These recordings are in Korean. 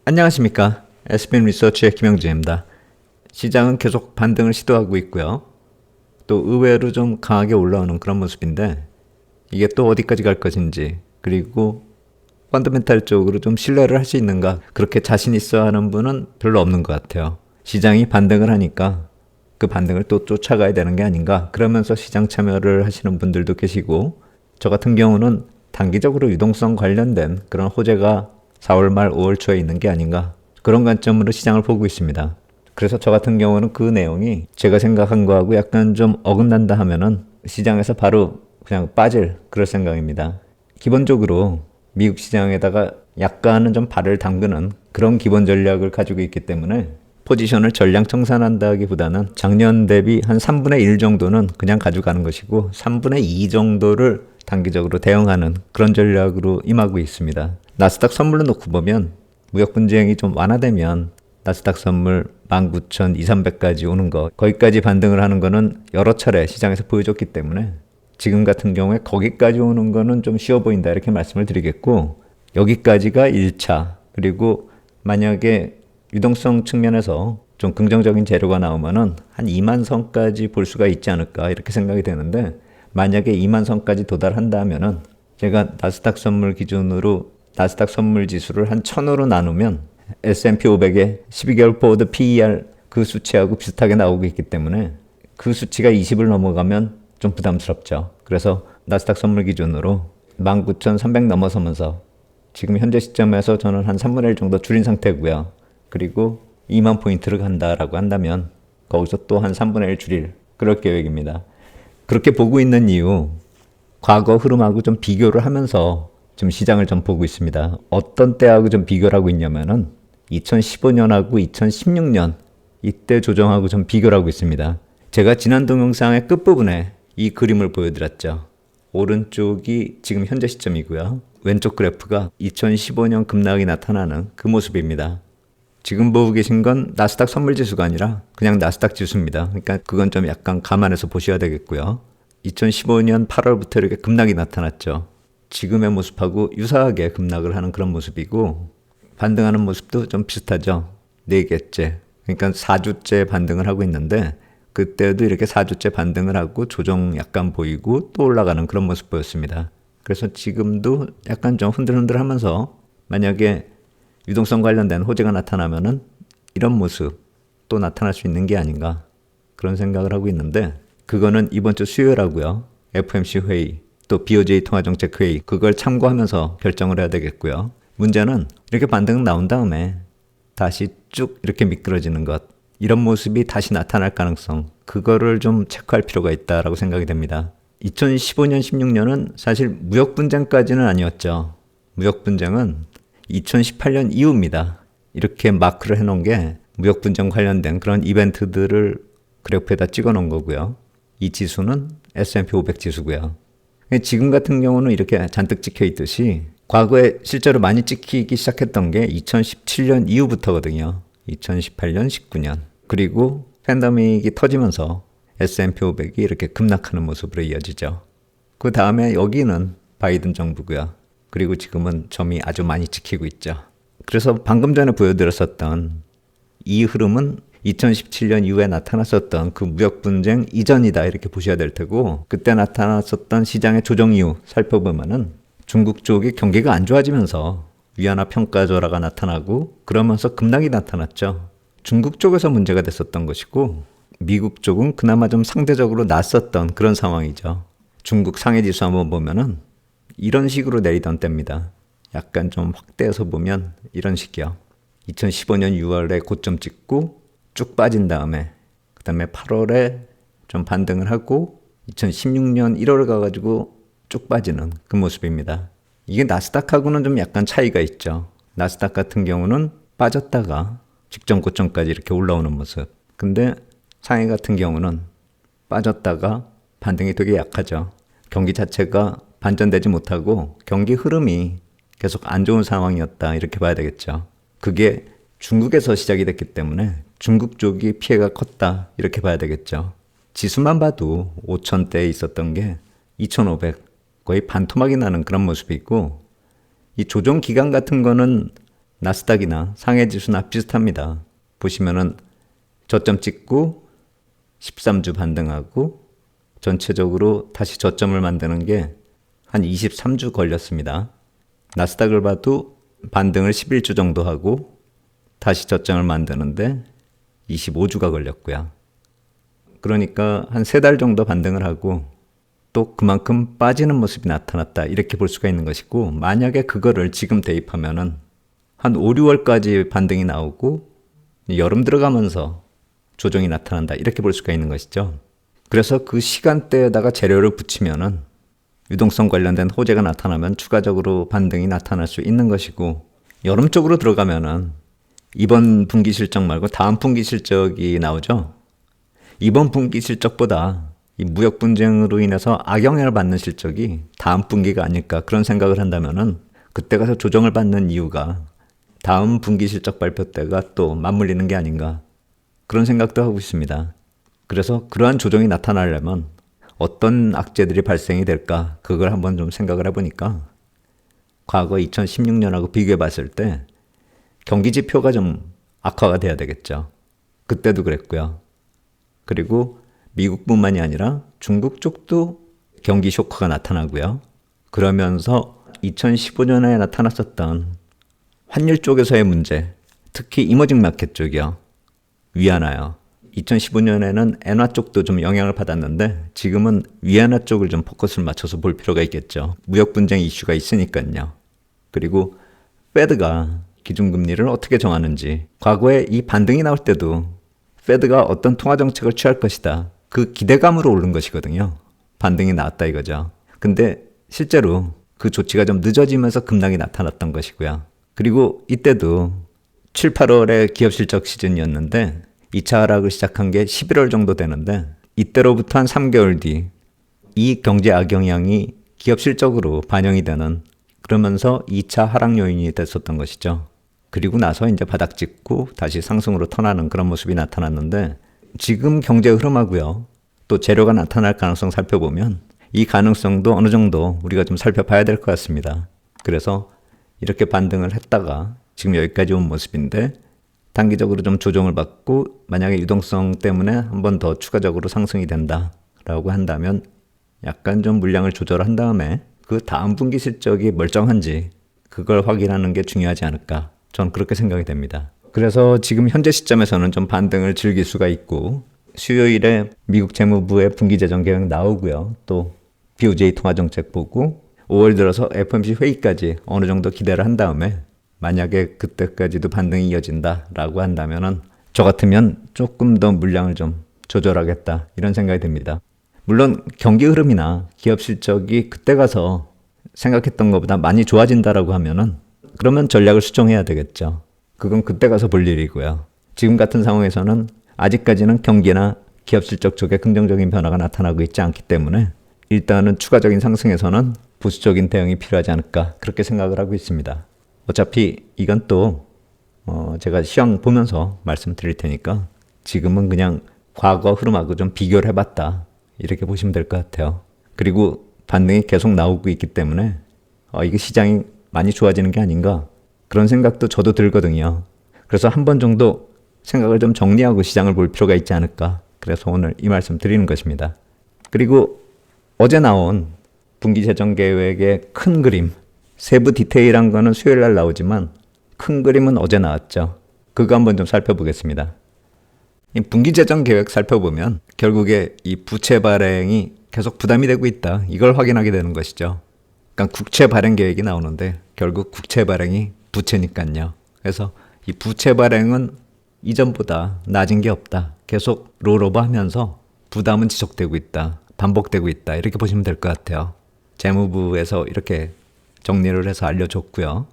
안녕하십니까. SBN 리서치의 김영진입니다. 시장은 계속 반등을 시도하고 있고요. 또 의외로 좀 강하게 올라오는 그런 모습인데 이게 또 어디까지 갈 것인지, 그리고 펀더멘탈 쪽으로 좀 신뢰를 할 수 있는가, 그렇게 자신 있어 하는 분은 별로 없는 것 같아요. 시장이 반등을 하니까 그 반등을 또 쫓아가야 되는 게 아닌가, 그러면서 시장 참여를 하시는 분들도 계시고, 저 같은 경우는 단기적으로 유동성 관련된 그런 호재가 4월 말 5월 초에 있는 게 아닌가, 그런 관점으로 시장을 보고 있습니다. 그래서 저 같은 경우는 그 내용이 제가 생각한 거하고 약간 좀 어긋난다 하면은 시장에서 바로 그냥 빠질 그럴 생각입니다. 기본적으로 미국 시장에다가 약간은 좀 발을 담그는 그런 기본 전략을 가지고 있기 때문에 포지션을 전량 청산한다기보다는 작년 대비 한 3분의 1 정도는 그냥 가져가는 것이고 3분의 2 정도를 단기적으로 대응하는 그런 전략으로 임하고 있습니다. 나스닥 선물로 놓고 보면 무역 분쟁이 좀 완화되면 나스닥 선물 19,200~300까지 오는 거, 거기까지 반등을 하는 거는 여러 차례 시장에서 보여줬기 때문에 지금 같은 경우에 거기까지 오는 거는 좀 쉬워 보인다, 이렇게 말씀을 드리겠고, 여기까지가 1차, 그리고 만약에 유동성 측면에서 좀 긍정적인 재료가 나오면은 한 2만 선까지 볼 수가 있지 않을까, 이렇게 생각이 되는데, 만약에 2만 선까지 도달한다면은 제가 나스닥 선물 기준으로 나스닥 선물 지수를 한 1000으로 나누면 S&P 500의 12개월 포워드 PER 그 수치하고 비슷하게 나오고 있기 때문에 그 수치가 20을 넘어가면 좀 부담스럽죠. 그래서 나스닥 선물 기준으로 19,300 넘어서면서 지금 현재 시점에서 저는 한 3분의 1 정도 줄인 상태고요. 그리고 2만 포인트를 간다라고 한다면 거기서 또 한 3분의 1 줄일 그럴 계획입니다. 그렇게 보고 있는 이유, 과거 흐름하고 좀 비교를 하면서 좀 시장을 좀 보고 있습니다. 어떤 때하고 좀 비교를 하고 있냐면은 2015년하고 2016년 이때 조정하고 좀 비교를 하고 있습니다. 제가 지난 동영상의 끝부분에 이 그림을 보여드렸죠. 오른쪽이 지금 현재 시점이고요. 왼쪽 그래프가 2015년 급락이 나타나는 그 모습입니다. 지금 보고 계신 건 나스닥 선물지수가 아니라 그냥 나스닥 지수입니다. 그러니까 그건 좀 약간 감안해서 보셔야 되겠고요. 2015년 8월부터 이렇게 급락이 나타났죠. 지금의 모습하고 유사하게 급락을 하는 그런 모습이고, 반등하는 모습도 좀 비슷하죠. 4개째. 그러니까 4주째 반등을 하고 있는데, 그때도 이렇게 4주째 반등을 하고 조정 약간 보이고 또 올라가는 그런 모습 보였습니다. 그래서 지금도 약간 좀 흔들흔들 하면서 만약에 유동성 관련된 호재가 나타나면은 이런 모습 또 나타날 수 있는 게 아닌가, 그런 생각을 하고 있는데, 그거는 이번 주 수요일하고요. FOMC 회의, 또 BOJ 통화정책회의, 그걸 참고하면서 결정을 해야 되겠고요. 문제는 이렇게 반등 나온 다음에 다시 쭉 이렇게 미끄러지는 것, 이런 모습이 다시 나타날 가능성, 그거를 좀 체크할 필요가 있다라고 생각이 됩니다. 2015년, 16년은 사실 무역 분쟁까지는 아니었죠. 무역 분쟁은 2018년 이후입니다. 이렇게 마크를 해놓은 게 무역 분쟁 관련된 그런 이벤트들을 그래프에다 찍어 놓은 거고요. 이 지수는 S&P 500 지수고요. 지금 같은 경우는 이렇게 잔뜩 찍혀 있듯이 과거에 실제로 많이 찍히기 시작했던 게 2017년 이후부터거든요. 2018년, 19년. 그리고 팬데믹이 터지면서 S&P 500이 이렇게 급락하는 모습으로 이어지죠. 그 다음에 여기는 바이든 정부고요. 그리고 지금은 점이 아주 많이 찍히고 있죠. 그래서 방금 전에 보여드렸었던 이 흐름은 2017년 이후에 나타났었던 그 무역 분쟁 이전이다, 이렇게 보셔야 될 테고, 그때 나타났었던 시장의 조정 이후 살펴보면은 중국 쪽이 경기가 안 좋아지면서 위안화 평가절하가 나타나고 그러면서 급락이 나타났죠. 중국 쪽에서 문제가 됐었던 것이고, 미국 쪽은 그나마 좀 상대적으로 낫었던 그런 상황이죠. 중국 상해지수 한번 보면은 이런 식으로 내리던 때입니다. 약간 좀 확대해서 보면 이런 식이요. 2015년 6월에 고점 찍고 쭉 빠진 다음에 그 다음에 8월에 좀 반등을 하고 2016년 1월 가가지고 쭉 빠지는 그 모습입니다. 이게 나스닥하고는 좀 약간 차이가 있죠. 나스닥 같은 경우는 빠졌다가 직전 고점까지 이렇게 올라오는 모습. 근데 상해 같은 경우는 빠졌다가 반등이 되게 약하죠. 경기 자체가 반전되지 못하고 경기 흐름이 계속 안 좋은 상황이었다, 이렇게 봐야 되겠죠. 그게 중국에서 시작이 됐기 때문에 중국 쪽이 피해가 컸다, 이렇게 봐야 되겠죠. 지수만 봐도 5,000대에 있었던 게 2,500, 거의 반토막이 나는 그런 모습이 있고, 이 조정 기간 같은 거는 나스닥이나 상해지수나 비슷합니다. 보시면은 저점 찍고 13주 반등하고 전체적으로 다시 저점을 만드는 게 한 23주 걸렸습니다. 나스닥을 봐도 반등을 11주 정도 하고 다시 저점을 만드는데 25주가 걸렸고요. 그러니까 한 3달 정도 반등을 하고 또 그만큼 빠지는 모습이 나타났다, 이렇게 볼 수가 있는 것이고, 만약에 그거를 지금 대입하면은 한 5, 6월까지 반등이 나오고 여름 들어가면서 조정이 나타난다, 이렇게 볼 수가 있는 것이죠. 그래서 그 시간대에다가 재료를 붙이면은 유동성 관련된 호재가 나타나면 추가적으로 반등이 나타날 수 있는 것이고, 여름 쪽으로 들어가면은 이번 분기 실적 말고 다음 분기 실적이 나오죠. 이번 분기 실적보다 이 무역 분쟁으로 인해서 악영향을 받는 실적이 다음 분기가 아닐까, 그런 생각을 한다면은 그때 가서 조정을 받는 이유가 다음 분기 실적 발표 때가 또 맞물리는 게 아닌가, 그런 생각도 하고 있습니다. 그래서 그러한 조정이 나타나려면 어떤 악재들이 발생이 될까, 그걸 한번 좀 생각을 해보니까 과거 2016년하고 비교해 봤을 때 경기 지표가 좀 악화가 돼야 되겠죠. 그때도 그랬고요. 그리고 미국뿐만이 아니라 중국 쪽도 경기 쇼크가 나타나고요. 그러면서 2015년에 나타났었던 환율 쪽에서의 문제, 특히 이머징 마켓 쪽이요, 위안화요. 2015년에는 엔화 쪽도 좀 영향을 받았는데 지금은 위안화 쪽을 좀 포커스를 맞춰서 볼 필요가 있겠죠. 무역 분쟁 이슈가 있으니까요. 그리고 페드가 기준금리를 어떻게 정하는지, 과거에 이 반등이 나올 때도 페드가 어떤 통화 정책을 취할 것이다, 그 기대감으로 오른 것이거든요. 반등이 나왔다 이거죠. 근데 실제로 그 조치가 좀 늦어지면서 급락이 나타났던 것이고요. 그리고 이때도 7, 8월에 기업 실적 시즌이었는데 2차 하락을 시작한 게 11월 정도 되는데, 이때로부터 한 3개월 뒤 이 경제 악영향이 기업 실적으로 반영이 되는, 그러면서 2차 하락 요인이 됐었던 것이죠. 그리고 나서 이제 바닥 찍고 다시 상승으로 턴하는 그런 모습이 나타났는데, 지금 경제 흐름하고요, 또 재료가 나타날 가능성 살펴보면 이 가능성도 어느 정도 우리가 좀 살펴봐야 될 것 같습니다. 그래서 이렇게 반등을 했다가 지금 여기까지 온 모습인데, 단기적으로 좀 조정을 받고 만약에 유동성 때문에 한 번 더 추가적으로 상승이 된다라고 한다면 약간 좀 물량을 조절한 다음에 그 다음 분기 실적이 멀쩡한지 그걸 확인하는 게 중요하지 않을까, 전 그렇게 생각이 됩니다. 그래서 지금 현재 시점에서는 좀 반등을 즐길 수가 있고, 수요일에 미국 재무부의 분기 재정 계획 나오고요, 또 BOJ 통화정책 보고 5월 들어서 FOMC 회의까지 어느 정도 기대를 한 다음에 만약에 그때까지도 반등이 이어진다라고 한다면은 저 같으면 조금 더 물량을 좀 조절하겠다, 이런 생각이 듭니다. 물론 경기 흐름이나 기업 실적이 그때 가서 생각했던 것보다 많이 좋아진다라고 하면은 그러면 전략을 수정해야 되겠죠. 그건 그때 가서 볼 일이고요. 지금 같은 상황에서는 아직까지는 경기나 기업 실적 쪽에 긍정적인 변화가 나타나고 있지 않기 때문에 일단은 추가적인 상승에서는 보수적인 대응이 필요하지 않을까, 그렇게 생각을 하고 있습니다. 어차피 이건 또 제가 시황 보면서 말씀드릴 테니까 지금은 그냥 과거 흐름하고 좀 비교를 해봤다, 이렇게 보시면 될 것 같아요. 그리고 반등이 계속 나오고 있기 때문에 이게 시장이 많이 좋아지는 게 아닌가, 그런 생각도 저도 들거든요. 그래서 한 번 정도 생각을 좀 정리하고 시장을 볼 필요가 있지 않을까, 그래서 오늘 이 말씀 드리는 것입니다. 그리고 어제 나온 분기 재정 계획의 큰 그림, 세부 디테일한 거는 수요일 날 나오지만 큰 그림은 어제 나왔죠. 그거 한번 좀 살펴보겠습니다. 이 분기 재정 계획 살펴보면 결국에 이 부채 발행이 계속 부담이 되고 있다, 이걸 확인하게 되는 것이죠. 그러니까 국채 발행 계획이 나오는데 결국 국채 발행이 부채니까요. 그래서 이 부채 발행은 이전보다 낮은 게 없다, 계속 롤오버 하면서 부담은 지속되고 있다, 반복되고 있다, 이렇게 보시면 될 것 같아요. 재무부에서 이렇게 정리를 해서 알려줬고요.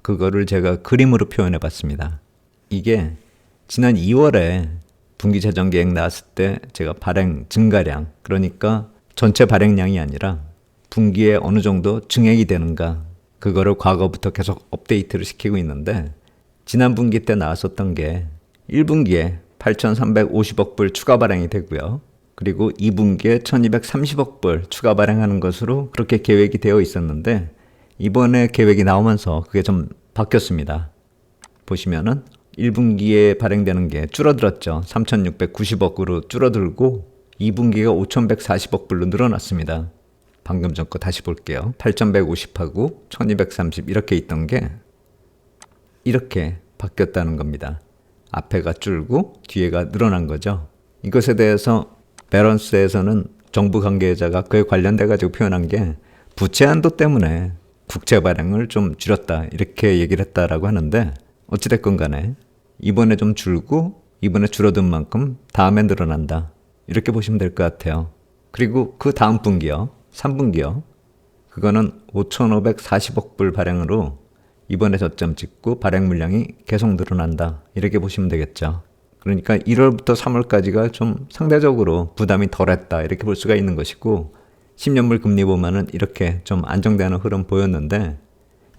그거를 제가 그림으로 표현해 봤습니다. 이게 지난 2월에 분기 재정 계획 나왔을 때 제가 발행 증가량, 그러니까 전체 발행량이 아니라 분기에 어느 정도 증액이 되는가, 그거를 과거부터 계속 업데이트를 시키고 있는데, 지난 분기 때 나왔었던 게 1분기에 8,350억 불 추가 발행이 되고요. 그리고 2분기에 1,230억 불 추가 발행하는 것으로 그렇게 계획이 되어 있었는데, 이번에 계획이 나오면서 그게 좀 바뀌었습니다. 보시면은 1분기에 발행되는 게 줄어들었죠. 3,690억으로 줄어들고 2분기가 5,140억 불로 늘어났습니다. 방금 전 거 다시 볼게요. 8,150하고 1,230 이렇게 있던 게 이렇게 바뀌었다는 겁니다. 앞에가 줄고 뒤에가 늘어난 거죠. 이것에 대해서 밸런스에서는 정부 관계자가 그에 관련돼 가지고 표현한 게 부채 한도 때문에 국채 발행을 좀 줄였다 이렇게 얘기를 했다라고 하는데 어찌됐건 간에 이번에 좀 줄고 이번에 줄어든 만큼 다음에 늘어난다 이렇게 보시면 될 것 같아요. 그리고 그 다음 분기요. 3분기요. 그거는 5,540억 불 발행으로 이번에 저점 찍고 발행 물량이 계속 늘어난다 이렇게 보시면 되겠죠. 그러니까 1월부터 3월까지가 좀 상대적으로 부담이 덜했다 이렇게 볼 수가 있는 것이고 10년물 금리 보면은 이렇게 좀 안정되는 흐름 보였는데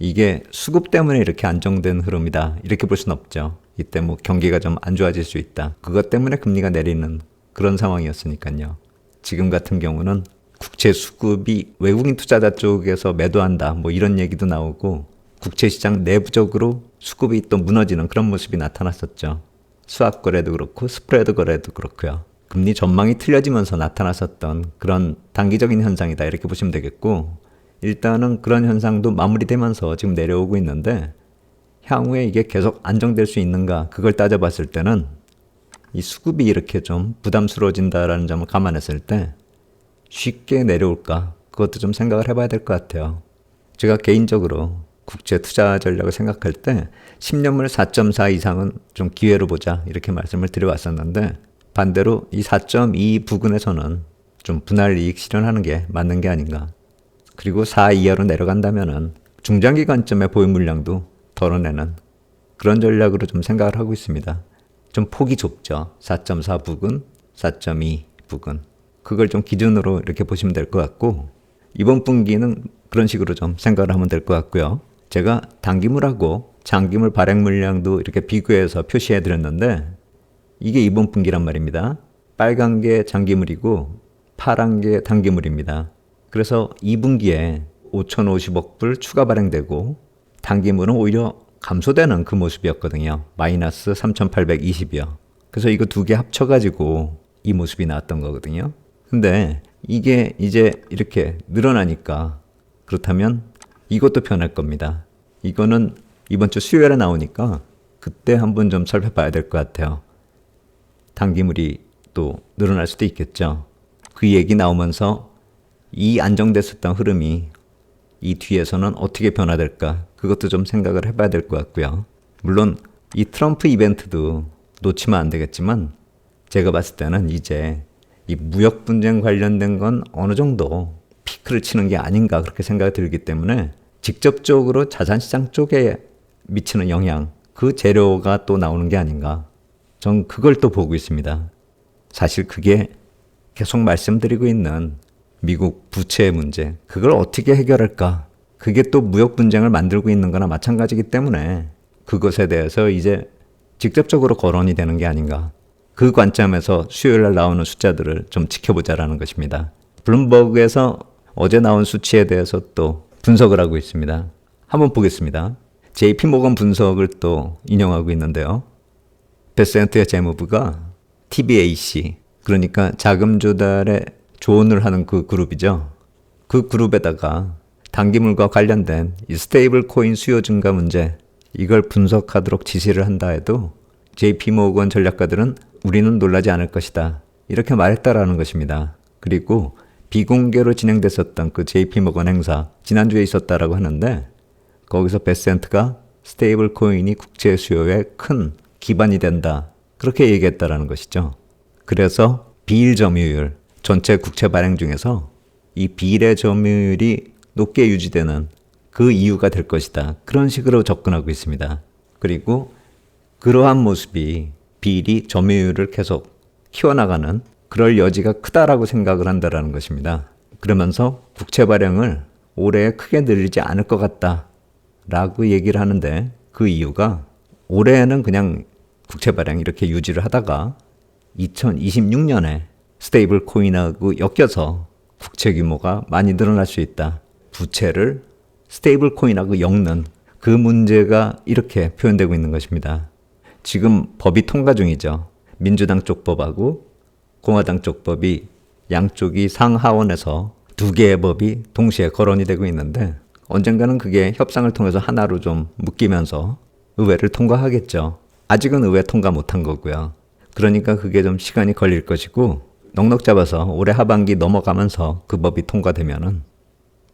이게 수급 때문에 이렇게 안정된 흐름이다 이렇게 볼 수는 없죠. 이때 뭐 경기가 좀 안 좋아질 수 있다. 그것 때문에 금리가 내리는 그런 상황이었으니까요. 지금 같은 경우는 국채 수급이 외국인 투자자 쪽에서 매도한다 뭐 이런 얘기도 나오고 국채 시장 내부적으로 수급이 또 무너지는 그런 모습이 나타났었죠. 스왑 거래도 그렇고 스프레드 거래도 그렇고요. 금리 전망이 틀려지면서 나타났었던 그런 단기적인 현상이다 이렇게 보시면 되겠고 일단은 그런 현상도 마무리되면서 지금 내려오고 있는데 향후에 이게 계속 안정될 수 있는가 그걸 따져봤을 때는 이 수급이 이렇게 좀 부담스러워진다라는 점을 감안했을 때 쉽게 내려올까 그것도 좀 생각을 해봐야 될 것 같아요. 제가 개인적으로 국채 투자 전략을 생각할 때 10년물 4.4 이상은 좀 기회로 보자 이렇게 말씀을 드려왔었는데 반대로 이 4.2 부근에서는 좀 분할 이익 실현하는 게 맞는 게 아닌가. 그리고 4 이하로 내려간다면은 중장기 관점의 보유 물량도 덜어내는 그런 전략으로 좀 생각을 하고 있습니다. 좀 폭이 좁죠. 4.4 부근, 4.2 부근. 그걸 좀 기준으로 이렇게 보시면 될 것 같고 이번 분기는 그런 식으로 좀 생각을 하면 될 것 같고요. 제가 단기물하고 장기물 발행 물량도 이렇게 비교해서 표시해 드렸는데 이게 이번 분기란 말입니다. 빨간 게 장기물이고 파란 게 단기물입니다. 그래서 2분기에 5,050억 불 추가 발행되고 단기물은 오히려 감소되는 그 모습이었거든요. 마이너스 3,820이요. 그래서 이거 두 개 합쳐가지고 이 모습이 나왔던 거거든요. 근데 이게 이제 이렇게 늘어나니까 그렇다면 이것도 변할 겁니다. 이거는 이번 주 수요일에 나오니까 그때 한번 좀 살펴봐야 될 것 같아요. 단기물이 또 늘어날 수도 있겠죠. 그 얘기 나오면서 이 안정됐었던 흐름이 이 뒤에서는 어떻게 변화될까 그것도 좀 생각을 해봐야 될 것 같고요. 물론 이 트럼프 이벤트도 놓치면 안 되겠지만 제가 봤을 때는 이제 이 무역 분쟁 관련된 건 어느 정도 피크를 치는 게 아닌가 그렇게 생각이 들기 때문에 직접적으로 자산시장 쪽에 미치는 영향 그 재료가 또 나오는 게 아닌가 전 그걸 또 보고 있습니다. 사실 그게 계속 말씀드리고 있는 미국 부채 문제 그걸 어떻게 해결할까 그게 또 무역 분쟁을 만들고 있는 거나 마찬가지이기 때문에 그것에 대해서 이제 직접적으로 거론이 되는 게 아닌가 그 관점에서 수요일 날 나오는 숫자들을 좀 지켜보자라는 것입니다. 블룸버그에서 어제 나온 수치에 대해서 또 분석을 하고 있습니다. 한번 보겠습니다. JP 모건 분석을 또 인용하고 있는데요. 베센트의 재무부가 TBAC 그러니까 자금 조달에 조언을 하는 그 그룹이죠. 그 그룹에다가 단기물과 관련된 이 스테이블 코인 수요 증가 문제 이걸 분석하도록 지시를 한다 해도 JP모건 전략가들은 우리는 놀라지 않을 것이다. 이렇게 말했다라는 것입니다. 그리고 비공개로 진행됐었던 그 JP모건 행사 지난주에 있었다라고 하는데 거기서 베센트가 스테이블 코인이 국제 수요에 큰 기반이 된다. 그렇게 얘기했다라는 것이죠. 그래서 비일 점유율 전체 국채 발행 중에서 이 비일의 점유율이 높게 유지되는 그 이유가 될 것이다. 그런 식으로 접근하고 있습니다. 그리고 그러한 모습이 비일이 점유율을 계속 키워나가는 그럴 여지가 크다라고 생각을 한다라는 것입니다. 그러면서 국채 발행을 올해 크게 늘리지 않을 것 같다라고 얘기를 하는데 그 이유가 올해는 그냥 국채 발행 이렇게 유지를 하다가 2026년에 스테이블 코인하고 엮여서 국채 규모가 많이 늘어날 수 있다. 부채를 스테이블 코인하고 엮는 그 문제가 이렇게 표현되고 있는 것입니다. 지금 법이 통과 중이죠. 민주당 쪽 법하고 공화당 쪽 법이 양쪽이 상하원에서 두 개의 법이 동시에 거론이 되고 있는데 언젠가는 그게 협상을 통해서 하나로 좀 묶이면서 의회를 통과하겠죠. 아직은 의회 통과 못한 거고요. 그러니까 그게 좀 시간이 걸릴 것이고 넉넉 잡아서 올해 하반기 넘어가면서 그 법이 통과되면은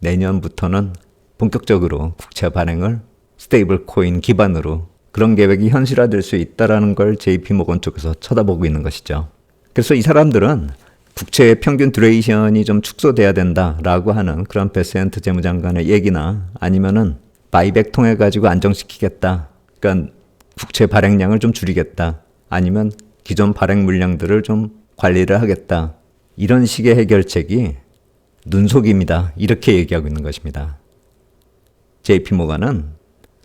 내년부터는 본격적으로 국채 발행을 스테이블 코인 기반으로 그런 계획이 현실화될 수 있다는 걸 JP모건 쪽에서 쳐다보고 있는 것이죠. 그래서 이 사람들은 국채의 평균 듀레이션이 좀 축소돼야 된다라고 하는 그런 베센트 재무장관의 얘기나 아니면은 바이백 통해 가지고 안정시키겠다. 그러니까 국채 발행량을 좀 줄이겠다. 아니면 기존 발행 물량들을 좀 관리를 하겠다. 이런 식의 해결책이 눈속임이다. 이렇게 얘기하고 있는 것입니다. JP모건은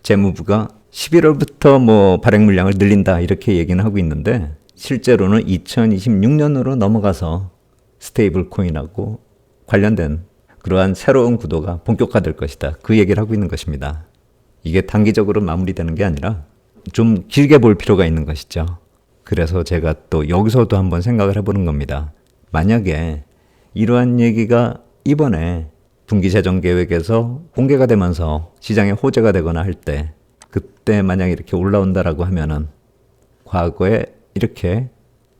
재무부가 11월부터 뭐 발행 물량을 늘린다. 이렇게 얘기는 하고 있는데 실제로는 2026년으로 넘어가서 스테이블 코인하고 관련된 그러한 새로운 구도가 본격화될 것이다. 그 얘기를 하고 있는 것입니다. 이게 단기적으로 마무리되는 게 아니라 좀 길게 볼 필요가 있는 것이죠. 그래서 제가 또 여기서도 한번 생각을 해보는 겁니다. 만약에 이러한 얘기가 이번에 분기재정계획에서 공개가 되면서 시장에 호재가 되거나 할 때 그때 만약 이렇게 올라온다라고 하면은 과거에 이렇게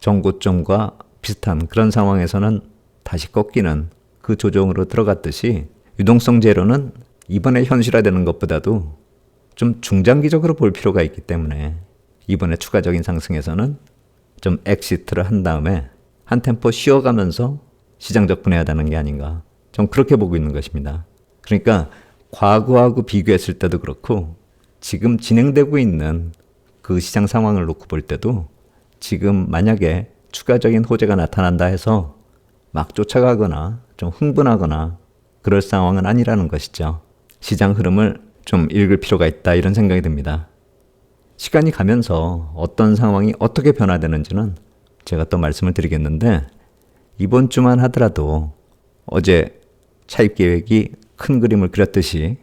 정고점과 비슷한 그런 상황에서는 다시 꺾이는 그 조정으로 들어갔듯이 유동성 제로는 이번에 현실화되는 것보다도 좀 중장기적으로 볼 필요가 있기 때문에 이번에 추가적인 상승에서는 좀 엑시트를 한 다음에 한 템포 쉬어가면서 시장 접근해야 되는 게 아닌가. 좀 그렇게 보고 있는 것입니다. 그러니까 과거하고 비교했을 때도 그렇고 지금 진행되고 있는 그 시장 상황을 놓고 볼 때도 지금 만약에 추가적인 호재가 나타난다 해서 막 쫓아가거나 좀 흥분하거나 그럴 상황은 아니라는 것이죠. 시장 흐름을 좀 읽을 필요가 있다 이런 생각이 듭니다. 시간이 가면서 어떤 상황이 어떻게 변화되는지는 제가 또 말씀을 드리겠는데 이번 주만 하더라도 어제 차입 계획이 큰 그림을 그렸듯이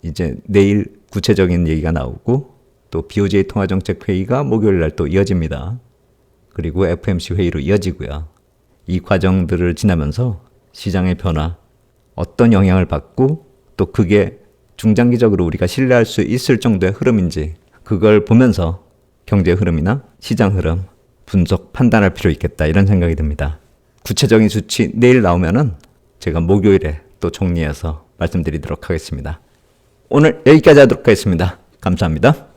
이제 내일 구체적인 얘기가 나오고 또 BOJ 통화정책회의가 목요일 날 또 이어집니다. 그리고 FOMC 회의로 이어지고요. 이 과정들을 지나면서 시장의 변화, 어떤 영향을 받고 또 그게 중장기적으로 우리가 신뢰할 수 있을 정도의 흐름인지 그걸 보면서 경제 흐름이나 시장 흐름 분석 판단할 필요 있겠다 이런 생각이 듭니다. 구체적인 수치 내일 나오면은 제가 목요일에 또 정리해서 말씀드리도록 하겠습니다. 오늘 여기까지 하도록 하겠습니다. 감사합니다.